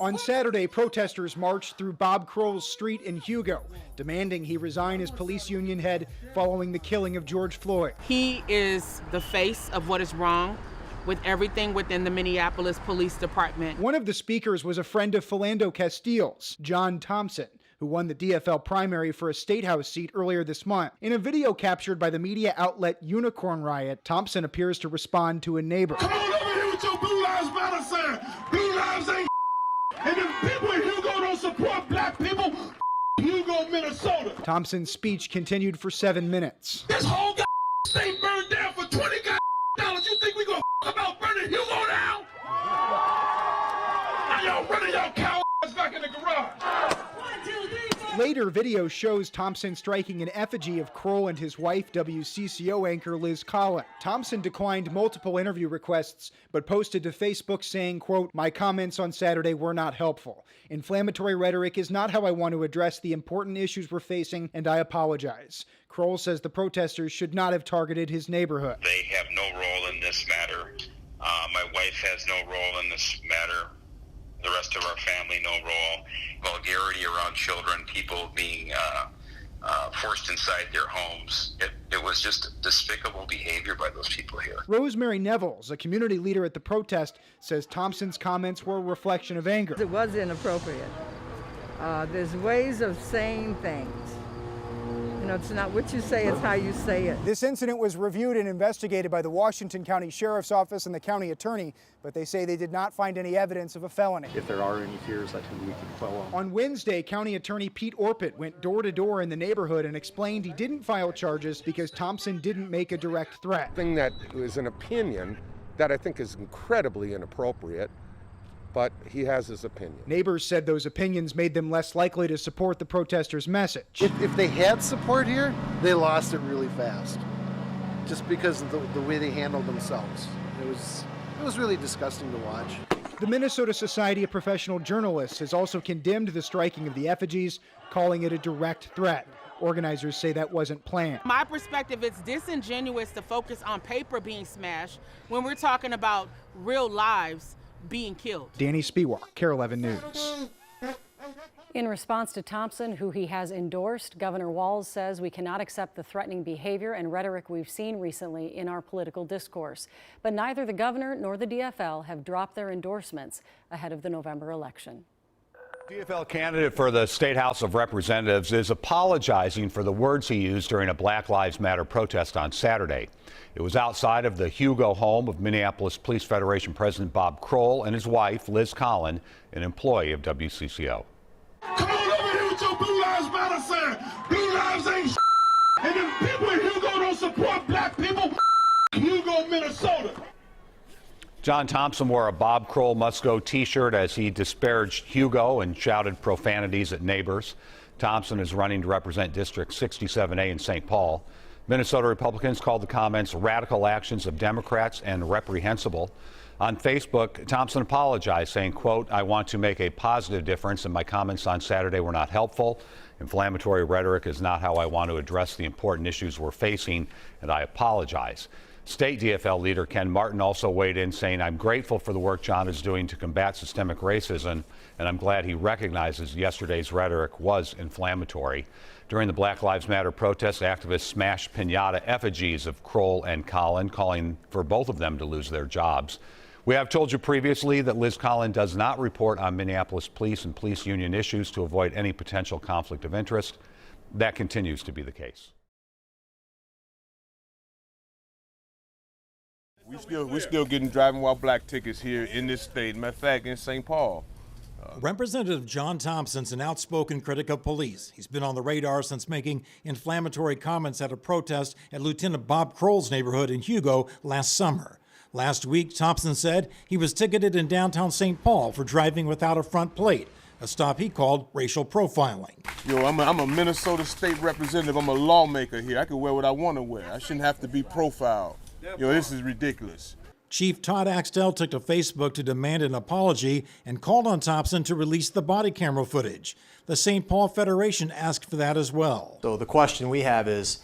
On Saturday, protesters marched through Bob Kroll's street in Hugo, demanding he resign as police union head following the killing of George Floyd. He is the face of what is wrong with everything within the Minneapolis Police Department. One of the speakers was a friend of Philando Castile's, John Thompson, who won the DFL primary for a state house seat earlier this month. In a video captured by the media outlet Unicorn Riot, Thompson appears to respond to a neighbor. Come on over here with your Blue Lives Matter sign. Blue Lives ain't and if people in Hugo don't support black people, Hugo, Minnesota. Thompson's speech continued for 7 minutes. This whole state burned down for $20. You think we gonna about burning Hugo down? Now y'all running y'all cow back in the garage. Later, video shows Thompson striking an effigy of Kroll and his wife, WCCO anchor Liz Collin. Thompson declined multiple interview requests, but posted to Facebook saying, quote, "My comments on Saturday were not helpful. Inflammatory rhetoric is not how I want to address the important issues we're facing, and I apologize." Kroll says the protesters should not have targeted his neighborhood. They have no role in this matter. My wife has no role in this matter. The rest of our family, no role. Vulgarity around children, people being forced inside their homes. It was just despicable behavior by those people here. Rosemary Nevels, a community leader at the protest, says Thompson's comments were a reflection of anger. It was inappropriate. There's ways of saying things. You know, it's not what you say, it's how you say it. This incident was reviewed and investigated by the Washington County Sheriff's Office and the county attorney, but they say they did not find any evidence of a felony. If there are any fears, I think we can quell them. On Wednesday, County Attorney Pete Orpett went door to door in the neighborhood and explained he didn't file charges because Thompson didn't make a direct threat. Thing that is an opinion that I think is incredibly inappropriate, but he has his opinion. Neighbors said those opinions made them less likely to support the protesters' message. If they had support here, they lost it really fast, just because of the way they handled themselves. It was really disgusting to watch. The Minnesota Society of Professional Journalists has also condemned the striking of the effigies, calling it a direct threat. Organizers say that wasn't planned. My perspective, it's disingenuous to focus on paper being smashed when we're talking about real lives being killed. Danny Spiewak, KARE 11 News. In response to Thompson, who he has endorsed, Governor Walz says we cannot accept the threatening behavior and rhetoric we've seen recently in our political discourse. But neither the governor nor the DFL have dropped their endorsements ahead of the November election. DFL candidate for the State House of Representatives is apologizing for the words he used during a Black Lives Matter protest on Saturday. It was outside of the Hugo home of Minneapolis Police Federation President Bob Kroll and his wife, Liz Collin, an employee of WCCO. Come on over here with your Blue Lives Matter sign. Blue Lives ain't and if people in Hugo don't support black people, Hugo, Minnesota. John Thompson wore a Bob Kroll Must Go t-shirt as he disparaged Hugo and shouted profanities at neighbors. Thompson is running to represent District 67A in St. Paul. Minnesota Republicans called the comments radical actions of Democrats and reprehensible. On Facebook, Thompson apologized, saying, quote, "I want to make a positive difference, and my comments on Saturday were not helpful. Inflammatory rhetoric is not how I want to address the important issues we're facing, and I apologize." State DFL leader Ken Martin also weighed in, saying, "I'm grateful for the work John is doing to combat systemic racism, and I'm glad he recognizes yesterday's rhetoric was inflammatory." During the Black Lives Matter protest, activists smashed piñata effigies of Kroll and Collin, calling for both of them to lose their jobs. We have told you previously that Liz Collin does not report on Minneapolis police and police union issues to avoid any potential conflict of interest. That continues to be the case. We're still getting driving while black tickets here in this state. Matter of fact, in St. Paul. Representative John Thompson's an outspoken critic of police. He's been on the radar since making inflammatory comments at a protest at Lieutenant Bob Kroll's neighborhood in Hugo last summer. Last week, Thompson said he was ticketed in downtown St. Paul for driving without a front plate, a stop he called racial profiling. Yo, I'm a Minnesota state representative. I'm a lawmaker here. I can wear what I want to wear. I shouldn't have to be profiled. Yo, this is ridiculous. Chief Todd Axtell took to Facebook to demand an apology and called on Thompson to release the body camera footage. The St. Paul Federation asked for that as well. So the question we have is,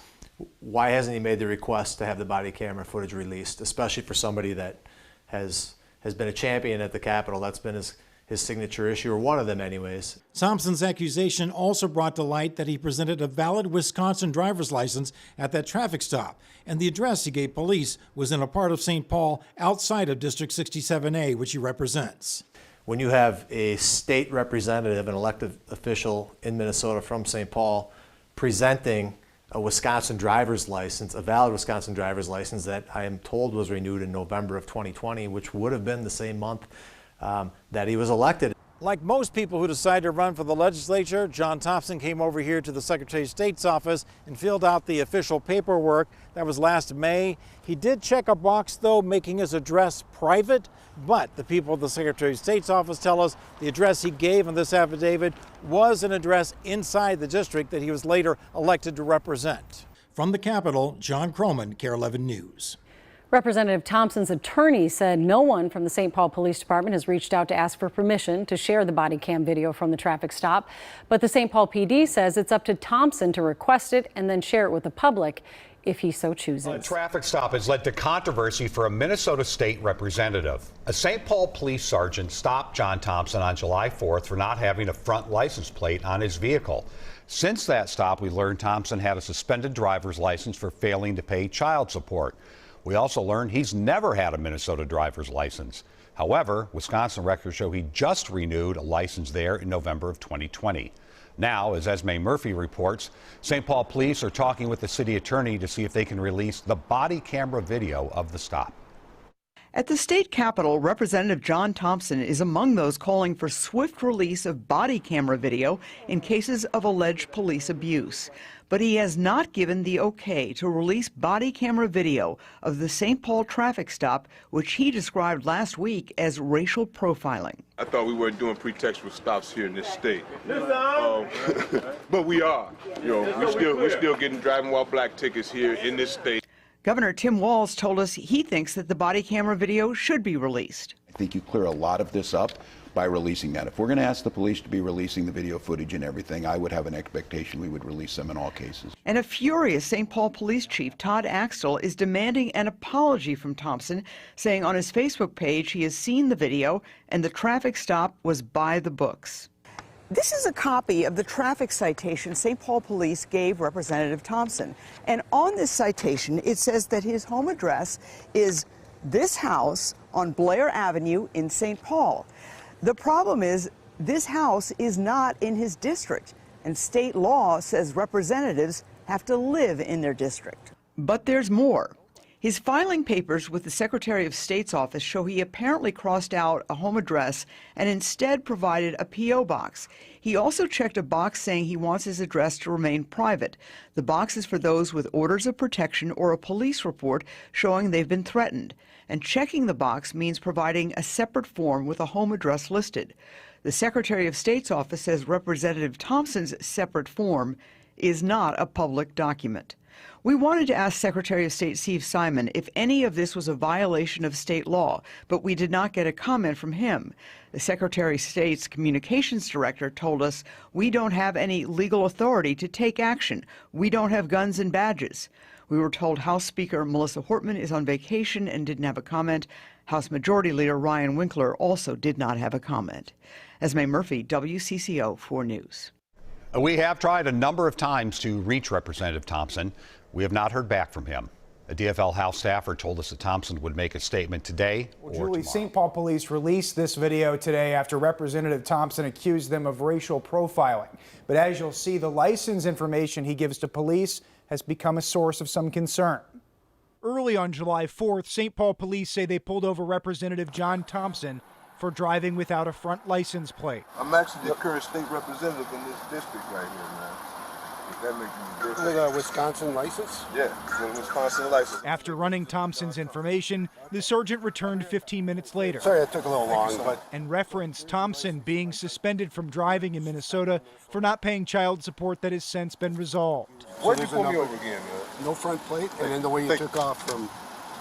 why hasn't he made the request to have the body camera footage released, especially for somebody that has been a champion at the Capitol? That's been his signature issue, or one of them anyways. Thompson's accusation also brought to light that he presented a valid Wisconsin driver's license at that traffic stop, and the address he gave police was in a part of St. Paul outside of District 67A, which he represents. When you have a state representative, an elected official in Minnesota from St. Paul, presenting a Wisconsin driver's license, a valid Wisconsin driver's license that I am told was renewed in November of 2020, which would have been the same month that he was elected. Like most people who decide to run for the legislature, John Thompson came over here to the Secretary of State's office and filled out the official paperwork. That was last May. He did check a box, though, making his address private, but the people at the Secretary of State's office tell us the address he gave in this affidavit was an address inside the district that he was later elected to represent. From the Capitol, John Croman, KARE 11 News. Representative Thompson's attorney said no one from the St. Paul Police Department has reached out to ask for permission to share the body cam video from the traffic stop. But the St. Paul PD says it's up to Thompson to request it and then share it with the public if he so chooses. A traffic stop has led to controversy for a Minnesota state representative. A St. Paul police sergeant stopped John Thompson on July 4th for not having a front license plate on his vehicle. Since that stop, we learned Thompson had a suspended driver's license for failing to pay child support. We also learned he's never had a Minnesota driver's license. However, Wisconsin records show he just renewed a license there in November of 2020. Now, as Esme Murphy reports, St. Paul police are talking with the city attorney to see if they can release the body camera video of the stop. At the state capitol, Representative John Thompson is among those calling for swift release of body camera video in cases of alleged police abuse. But he has not given the okay to release body camera video of the St. Paul traffic stop, which he described last week as racial profiling. I thought we weren't doing pretextual stops here in this state, but we are. You know, we're still getting driving while black tickets here in this state. Governor Tim Walz told us he thinks that the body camera video should be released. I think you clear a lot of this up by releasing that. If we're going to ask the police to be releasing the video footage and everything, I would have an expectation we would release them in all cases. And a furious St. Paul Police Chief Todd Axtell is demanding an apology from Thompson, saying on his Facebook page he has seen the video and the traffic stop was by the books. This is a copy of the traffic citation St. Paul Police gave Representative Thompson. And on this citation, it says that his home address is this house on Blair Avenue in St. Paul. The problem is this house is not in his district, and state law says representatives have to live in their district. But there's more. His filing papers with the Secretary of State's office show he apparently crossed out a home address and instead provided a P.O. box. He also checked a box saying he wants his address to remain private. The box is for those with orders of protection or a police report showing they've been threatened. And checking the box means providing a separate form with a home address listed. The Secretary of State's office says Representative Thompson's separate form is not a public document. We wanted to ask Secretary of State Steve Simon if any of this was a violation of state law, but we did not get a comment from him. The Secretary of State's communications director told us, "We don't have any legal authority to take action. We don't have guns and badges." We were told House Speaker Melissa Hortman is on vacation and didn't have a comment. House Majority Leader Ryan Winkler also did not have a comment. Esme Murphy, WCCO 4 News. We have tried a number of times to reach Representative Thompson. We have not heard back from him. A DFL House staffer told us that Thompson would make a statement today or Julie, tomorrow. St. Paul police released this video today after Representative Thompson accused them of racial profiling. But as you'll see, the license information he gives to police has become a source of some concern. Early on July 4th, St. Paul police say they pulled over Representative John Thompson for driving without a front license plate. I'm actually the current state representative in this district right here, man. If that makes you different. With a Wisconsin license? Yeah, with a Wisconsin license. After running Thompson's information, the sergeant returned 15 minutes later. Sorry, it took a little long, but... And referenced Thompson being suspended from driving in Minnesota for not paying child support that has since been resolved. Why'd you pull me over again, man? No front plate, and then the way you took off from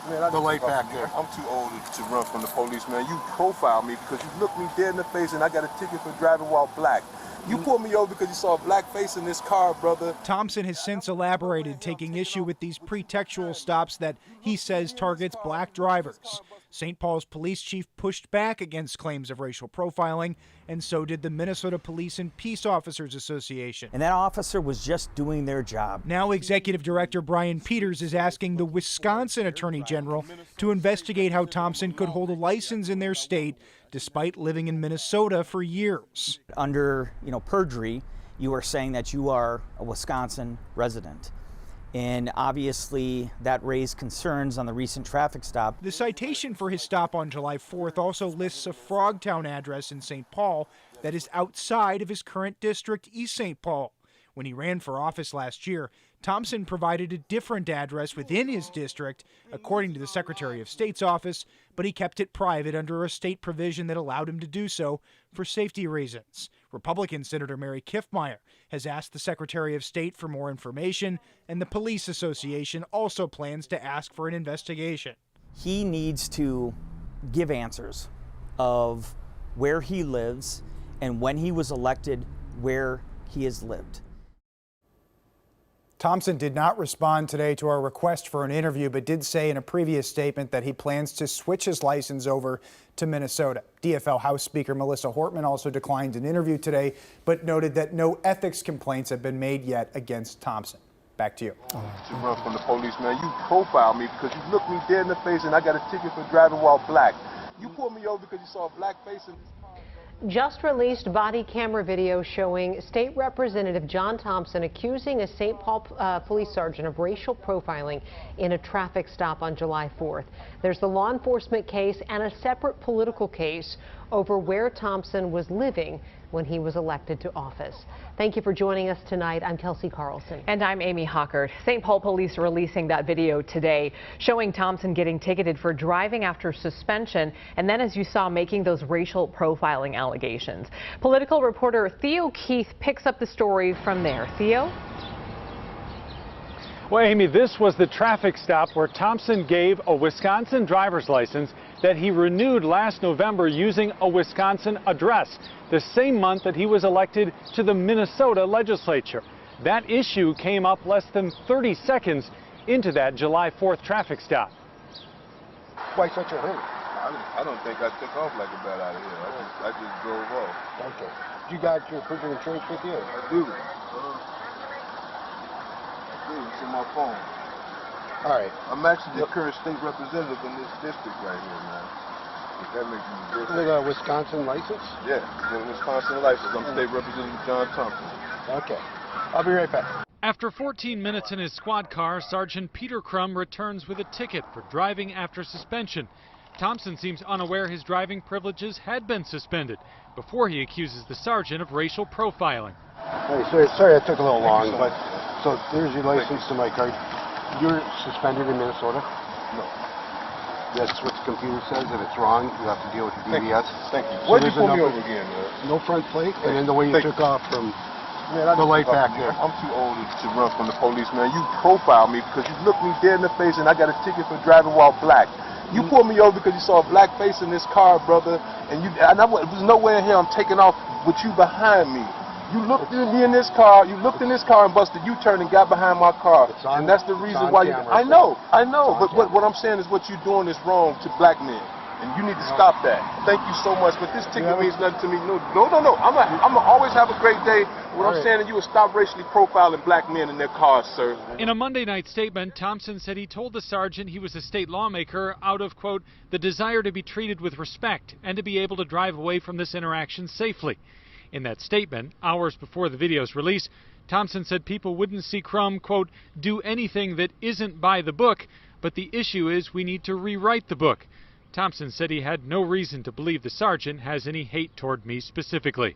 the light back there. I'm too old to run from the police, man. You profiled me because you looked me dead in the face and I got a ticket for driving while black. You pulled me over because you saw a black face in this car, brother. Thompson has since elaborated, taking issue with these pretextual stops that he says targets black drivers. St. Paul's police chief pushed back against claims of racial profiling, and so did the Minnesota Police and Peace Officers Association. And that officer was just doing their job. Now Executive Director Brian Peters is asking the Wisconsin Attorney General to investigate how Thompson could hold a license in their state despite living in Minnesota for years. Under, perjury, you are saying that you are a Wisconsin resident. And obviously that raised concerns on the recent traffic stop. The citation for his stop on July 4th also lists a Frogtown address in St. Paul that is outside of his current district, East St. Paul. When he ran for office last year, Thompson provided a different address within his district, according to the Secretary of State's office, but he kept it private under a state provision that allowed him to do so for safety reasons. Republican Senator Mary Kiffmeyer has asked the Secretary of State for more information, and the Police Association also plans to ask for an investigation. He needs to give answers of where he lives and when he was elected, where he has lived. Thompson did not respond today to our request for an interview, but did say in a previous statement that he plans to switch his license over to Minnesota. DFL House Speaker Melissa Hortman also declined an interview today, but noted that no ethics complaints have been made yet against Thompson. Back to you. To run from the police, man. You profiled me because you looked me dead in the face and I got a ticket for driving while black. You pulled me over because you saw a black face in this car. Just released body camera video showing State Representative John Thompson accusing a St. Paul police sergeant of racial profiling in a traffic stop on July 4th. There's the law enforcement case and a separate political case over where Thompson was living when he was elected to office. Thank you for joining us tonight. I'm Kelsey Carlson. And I'm Amy Hockert. St. Paul police releasing that video today showing Thompson getting ticketed for driving after suspension and then, as you saw, making those racial profiling allegations. Political reporter Theo Keith picks up the story from there. Theo? Well, Amy, this was the traffic stop where Thompson gave a Wisconsin driver's license that he renewed last November using a Wisconsin address, the same month that he was elected to the Minnesota legislature. That issue came up less than 30 seconds into that July 4th traffic stop. Why such a hurry? I don't think I took off like a bat out of here. I just drove off. Okay. You got your proof of insurance with you? I do. It's in my phone. All right. I'm actually the current state representative in this district right here, man. If that makes any difference. With a Wisconsin license? Yeah, with a Wisconsin license. I'm State Representative John Thompson. Okay. I'll be right back. After 14 minutes in his squad car, Sergeant Peter Crum returns with a ticket for driving after suspension. Thompson seems unaware his driving privileges had been suspended before he accuses the sergeant of racial profiling. Hey, sorry I took a little long, but so there's your license to my card. You're suspended in Minnesota? No. That's what the computer says. If it's wrong, you have to deal with the DVS. Thank you. So Why'd you pull me over again, man? No front plate, and then the way you took off from the light back there. I'm too old to run from the police, man. You profiled me because you looked me dead in the face and I got a ticket for driving while black. You pulled me over because you saw a black face in this car, brother, and there's no way in hell I'm taking off with you behind me. You looked at me in this car, you looked in this car and busted U-turn and got behind my car. And that's the reason why you... I know, but what I'm saying is what you're doing is wrong to black men. And you need to stop that. Thank you so much, but this ticket means nothing to me. No. I'm gonna always have a great day. What I'm saying is you will stop racially profiling black men in their cars, sir. In a Monday night statement, Thompson said he told the sergeant he was a state lawmaker out of, quote, the desire to be treated with respect and to be able to drive away from this interaction safely. In that statement, hours before the video's release, Thompson said people wouldn't see Crum, quote, do anything that isn't by the book, but the issue is we need to rewrite the book. Thompson said he had no reason to believe the sergeant has any hate toward me specifically.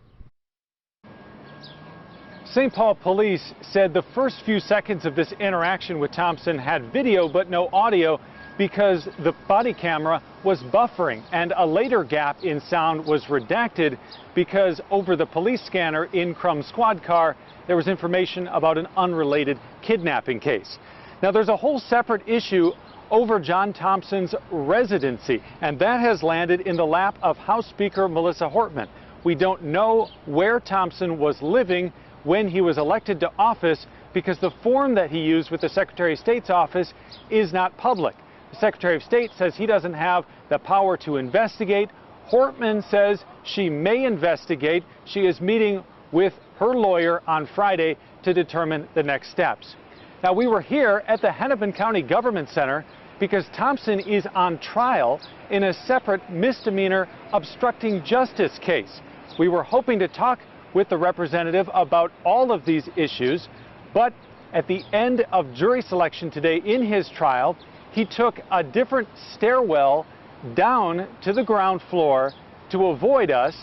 St. Paul police said the first few seconds of this interaction with Thompson had video but no audio because the body camera was buffering, and a later gap in sound was redacted because over the police scanner in Crum's squad car there was information about an unrelated kidnapping case. Now there's a whole separate issue over John Thompson's residency, and that has landed in the lap of House Speaker Melissa Hortman. We don't know where Thompson was living when he was elected to office because the form that he used with the Secretary of State's office is not public. The Secretary of State says he doesn't have the power to investigate. Hortman says she may investigate. She is meeting with her lawyer on Friday to determine the next steps. Now, we were here at the Hennepin County Government Center because Thompson is on trial in a separate misdemeanor obstructing justice case. We were hoping to talk with the representative about all of these issues, but at the end of jury selection today in his trial, he took a different stairwell down to the ground floor to avoid us.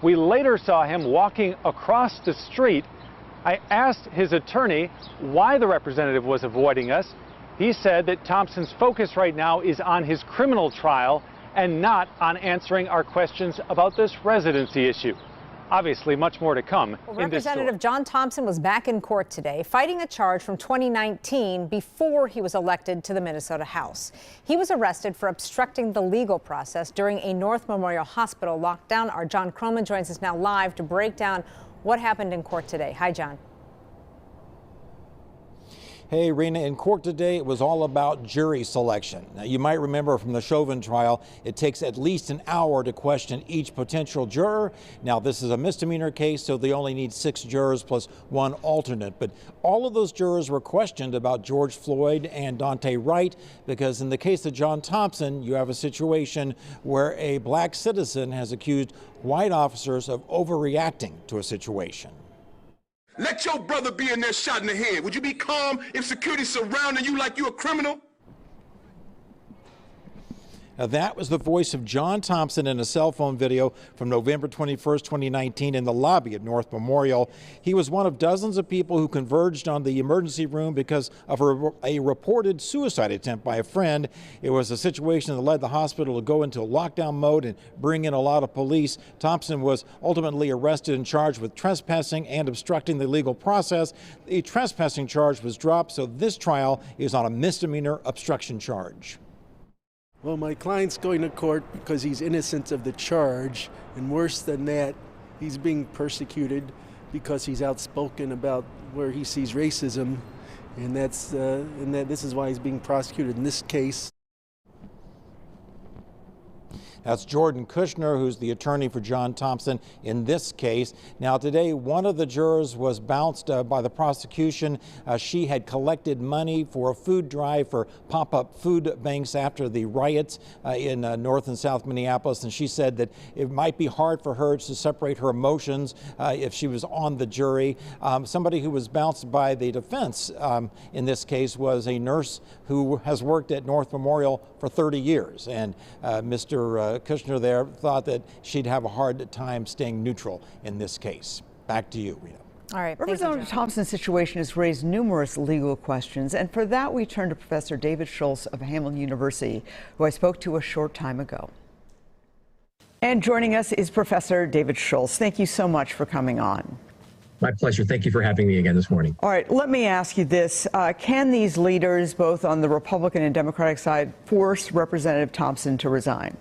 We later saw him walking across the street. I asked his attorney why the representative was avoiding us. He said that Thompson's focus right now is on his criminal trial and not on answering our questions about this residency issue. Obviously, much more to come. Representative John Thompson was back in court today, fighting a charge from 2019 before he was elected to the Minnesota House. He was arrested for obstructing the legal process during a North Memorial Hospital lockdown. Our John Croman joins us now live to break down what happened in court today. Hi, John. Hey, Rena, in court today, it was all about jury selection. Now, you might remember from the Chauvin trial, it takes at least an hour to question each potential juror. Now, this is a misdemeanor case, so they only need 6 jurors plus 1 alternate. But all of those jurors were questioned about George Floyd and Daunte Wright, because in the case of John Thompson, you have a situation where a black citizen has accused white officers of overreacting to a situation. Let your brother be in there shot in the head. Would you be calm if security surrounding you like you a criminal? Now, that was the voice of John Thompson in a cell phone video from November 21st, 2019 in the lobby at North Memorial. He was one of dozens of people who converged on the emergency room because of a reported suicide attempt by a friend. It was a situation that led the hospital to go into lockdown mode and bring in a lot of police. Thompson was ultimately arrested and charged with trespassing and obstructing the legal process. The trespassing charge was dropped, so this trial is on a misdemeanor obstruction charge. Well, my client's going to court because he's innocent of the charge, and worse than that, he's being persecuted because he's outspoken about where he sees racism, and this is why he's being prosecuted in this case. That's Jordan Kushner, who's the attorney for John Thompson in this case. Now, today, one of the jurors was bounced by the prosecution. She had collected money for a food drive for pop-up food banks after the riots in North and South Minneapolis, and she said that it might be hard for her to separate her emotions if she was on the jury. Somebody who was bounced by the defense in this case was a nurse who has worked at North Memorial for 30 years, and Mr. Kushner there thought that she'd have a hard time staying neutral in this case. Back to you, Rita. All right. Representative Thompson's situation has raised numerous legal questions, and for that we turn to Professor David Schultz of Hamline University, who I spoke to a short time ago. And joining us is Professor David Schultz. Thank you so much for coming on. My pleasure. Thank you for having me again this morning. All right, let me ask you this. Can these leaders, both on the Republican and Democratic side, force Representative Thompson to resign?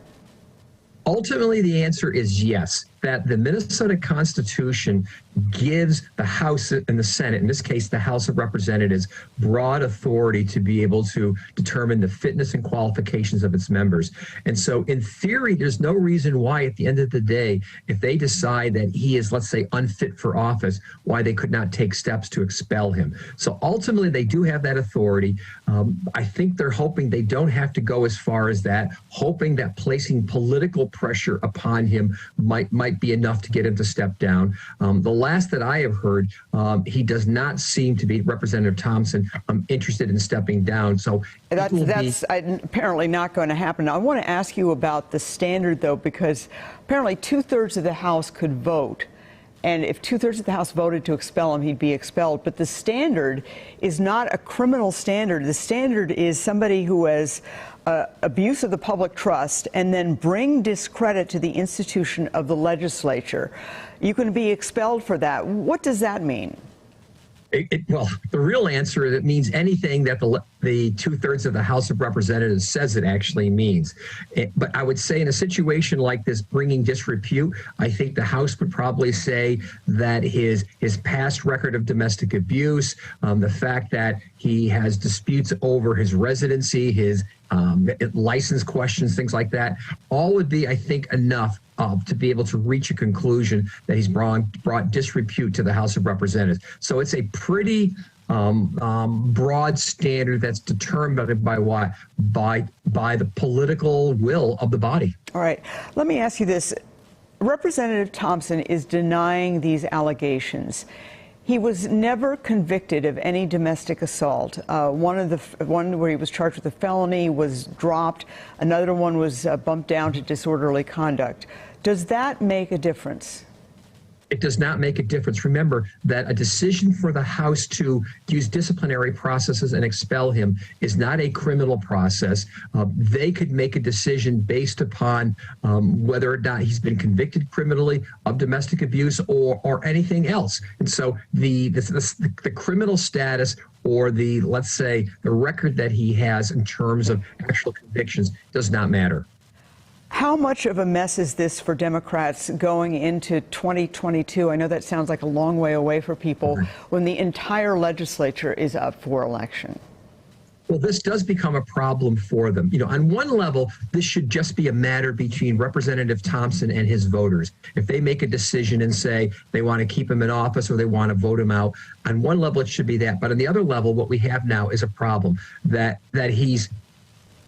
Ultimately, the answer is yes, that the Minnesota Constitution gives the House and the Senate, in this case, the House of Representatives, broad authority to be able to determine the fitness and qualifications of its members. And so in theory, there's no reason why at the end of the day, if they decide that he is, let's say, unfit for office, why they could not take steps to expel him. So ultimately, they do have that authority. I think they're hoping they don't have to go as far as that, hoping that placing political pressure upon him might be enough to get him to step down. The last that I have heard, he does not seem to be, Representative Thompson, interested in stepping down. So that's apparently not going to happen. Now, I want to ask you about the standard, though, because apparently 2/3 of the House could vote. And if 2/3 of the House voted to expel him, he'd be expelled. But the standard is not a criminal standard. The standard is somebody who has abuse of the public trust and then bring discredit to the institution of the legislature. You can be expelled for that. What does that mean? Well, the real answer is it means anything that the 2/3 of the House of Representatives says it actually means. But I would say in a situation like this, bringing disrepute, I think the House would probably say that his past record of domestic abuse, the fact that he has disputes over his residency, his license questions, things like that, all would be, I think, enough to be able to reach a conclusion that he's brought disrepute to the House of Representatives. So it's a pretty broad standard that's determined by what? By the political will of the body. All right. Let me ask you this. Representative Thompson is denying these allegations. He was never convicted of any domestic assault. One where he was charged with a felony was dropped. Another one was bumped down to disorderly conduct. Does that make a difference? It does not make a difference. Remember that a decision for the House to use disciplinary processes and expel him is not a criminal process. They could make a decision based upon whether or not he's been convicted criminally of domestic abuse or anything else. And so the criminal status or let's say, the record that he has in terms of actual convictions does not matter. How much of a mess is this for Democrats going into 2022? I know that sounds like a long way away for people when the entire legislature is up for election. Well, this does become a problem for them. On one level, this should just be a matter between Representative Thompson and his voters. If they make a decision and say they want to keep him in office or they want to vote him out, on one level, it should be that. But on the other level, what we have now is a problem that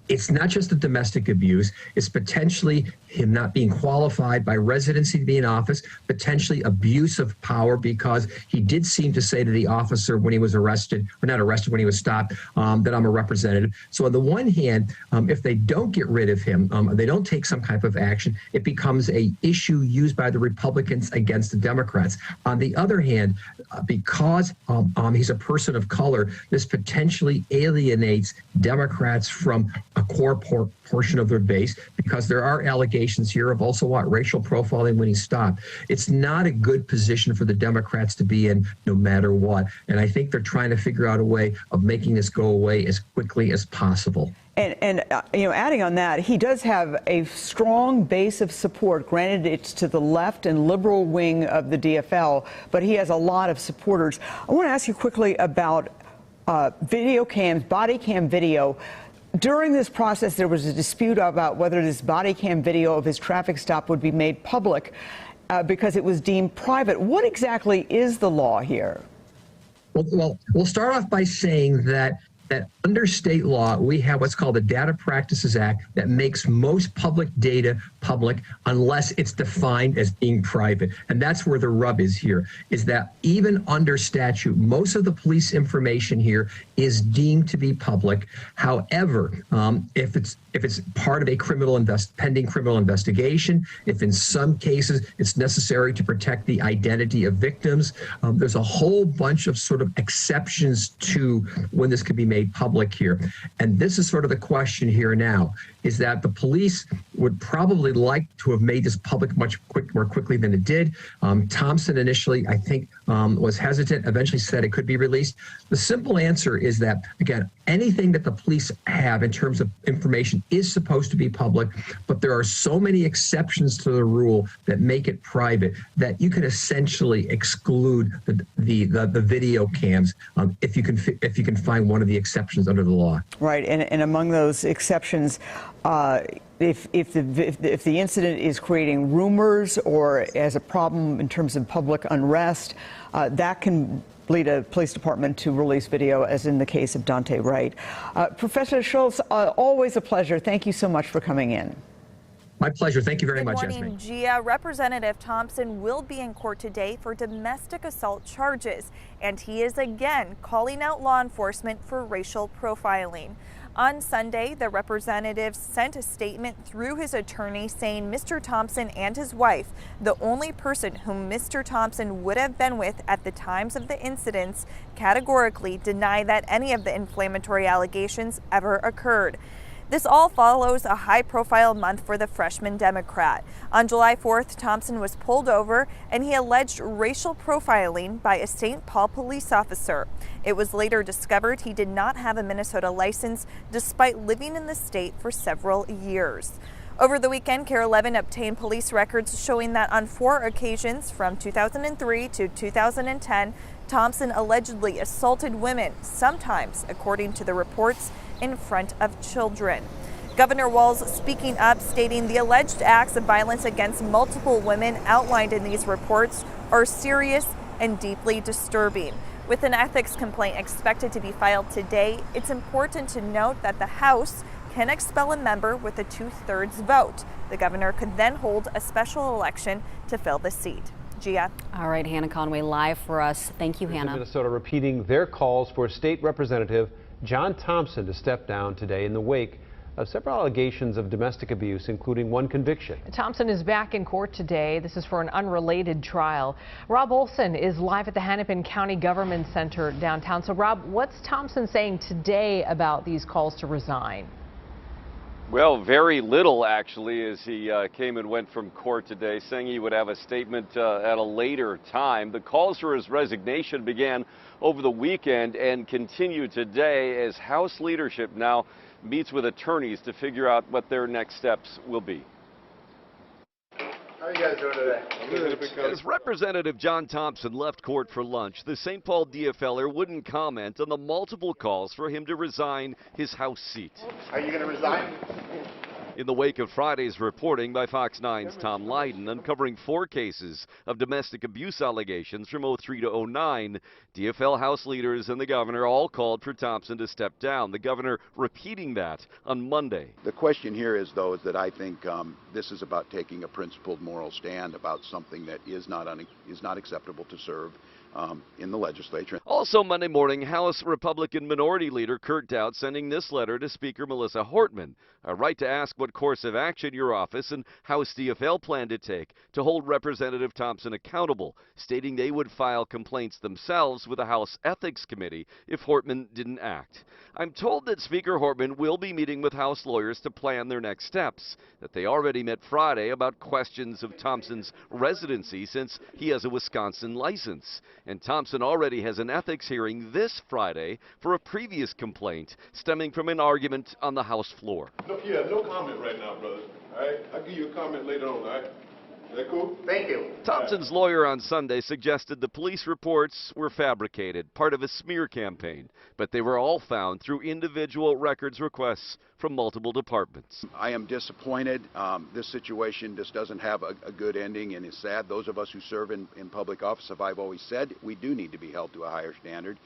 it's not just the domestic abuse, it's potentially him not being qualified by residency to be in office, potentially abuse of power because he did seem to say to the officer when he was arrested, or not arrested, when he was stopped, that I'm a representative. So on the one hand, if they don't get rid of him, they don't take some type of action, it becomes a issue used by the Republicans against the Democrats. On the other hand, because he's a person of color, this potentially alienates Democrats from a core portion of their base, because there are allegations here of also racial profiling when he stopped. It's not a good position for the Democrats to be in no matter what. And I think they're trying to figure out a way of making this go away as quickly as possible. And adding on that, he does have a strong base of support. Granted, it's to the left and liberal wing of the DFL, but he has a lot of supporters. I want to ask you quickly about video cams, body cam video. During this process, there was a dispute about whether this body cam video of his traffic stop would be made public because it was deemed private. What exactly is the law here? Well, we'll start off by saying that under state law, we have what's called the Data Practices Act that makes most public data public unless it's defined as being private. And that's where the rub is here, is that even under statute, most of the police information here is deemed to be public. However, if it's part of a pending criminal investigation, if in some cases it's necessary to protect the identity of victims, there's a whole bunch of sort of exceptions to when this could be made public here. And this is sort of the question here now, is that the police would probably like to have made this public much more quickly than it did. Thompson initially, I think, was hesitant, eventually said it could be released. The simple answer is that, again, anything that the police have in terms of information is supposed to be public, but there are so many exceptions to the rule that make it private that you can essentially exclude the video cams if you can find one of the exceptions under the law. Right, and among those exceptions, if the incident is creating rumors or as a problem in terms of public unrest, that can lead a police department to release video, as in the case of Dante Wright. Professor Schultz, always a pleasure. Thank you so much for coming in. My pleasure. Thank you very much, Good morning, Gia. Representative Thompson will be in court today for domestic assault charges, and he is again calling out law enforcement for racial profiling. On Sunday, the representative sent a statement through his attorney saying Mr. Thompson and his wife, the only person whom Mr. Thompson would have been with at the times of the incidents, categorically deny that any of the inflammatory allegations ever occurred. This all follows a high-profile month for the freshman Democrat. On July 4th, Thompson was pulled over and he alleged racial profiling by a St. Paul police officer. It was later discovered he did not have a Minnesota license despite living in the state for several years. Over the weekend, KARE 11 obtained police records showing that on 4 occasions from 2003 to 2010, Thompson allegedly assaulted women, sometimes, according to the reports, in front of children. Governor Walz speaking up, stating the alleged acts of violence against multiple women outlined in these reports are serious and deeply disturbing. With an ethics complaint expected to be filed today, it's important to note that the House can expel a member with a 2/3 vote. The governor could then hold a special election to fill the seat. Gia. All right, Hannah Conway live for us. Thank you, Hannah. Minnesota repeating their calls for State Representative John Thompson to step down today in the wake of several allegations of domestic abuse, including one conviction. Thompson is back in court today. This is for an unrelated trial. Rob Olson is live at the Hennepin County Government Center downtown. So, Rob, what's Thompson saying today about these calls to resign? Well, very little, actually, as he came and went from court today, saying he would have a statement at a later time. The calls for his resignation began over the weekend and continue today as House leadership now meets with attorneys to figure out what their next steps will be. How are you guys doing today? As Representative John Thompson left court for lunch, the St. Paul DFLer wouldn't comment on the multiple calls for him to resign his House seat. Are you going to resign? In the wake of Friday's reporting by Fox 9's Tom Lydon uncovering 4 cases of domestic abuse allegations from 03 to 09, DFL House leaders and the governor all called for Thompson to step down, the governor repeating that on Monday. The question here is, though, is that I think this is about taking a principled moral stand about something that is not acceptable to serve in the legislature. Also Monday morning, House Republican Minority Leader Kurt Dowd sending this letter to Speaker Melissa Hortman, a right to ask what course of action your office and House DFL plan to take to hold Representative Thompson accountable, stating they would file complaints themselves with the House Ethics Committee if Hortman didn't act. I'm told that Speaker Hortman will be meeting with House lawyers to plan their next steps, that they already met Friday about questions of Thompson's residency since he has a Wisconsin license. And Thompson already has an ethics hearing this Friday for a previous complaint stemming from an argument on the House floor. No comment right now, brother. All right? I'll give you a comment later on, all right? Is that cool? Thank you. Thompson's lawyer on Sunday suggested the police reports were fabricated, part of a smear campaign, but they were all found through individual records requests from multiple departments. I am disappointed. This situation just doesn't have a good ending and is sad. Those of us who serve in public office, as I've always said, we do need to be held to a higher standard.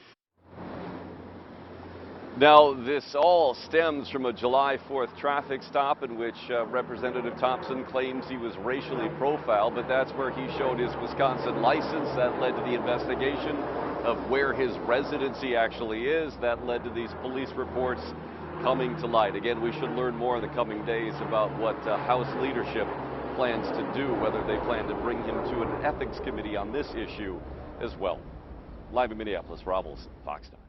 Now, this all stems from a July 4th traffic stop in which Representative Thompson claims he was racially profiled, but that's where he showed his Wisconsin license. That led to the investigation of where his residency actually is. That led to these police reports coming to light. Again, we should learn more in the coming days about what House leadership plans to do, whether they plan to bring him to an ethics committee on this issue as well. Live in Minneapolis, Rob Olson, Fox 9.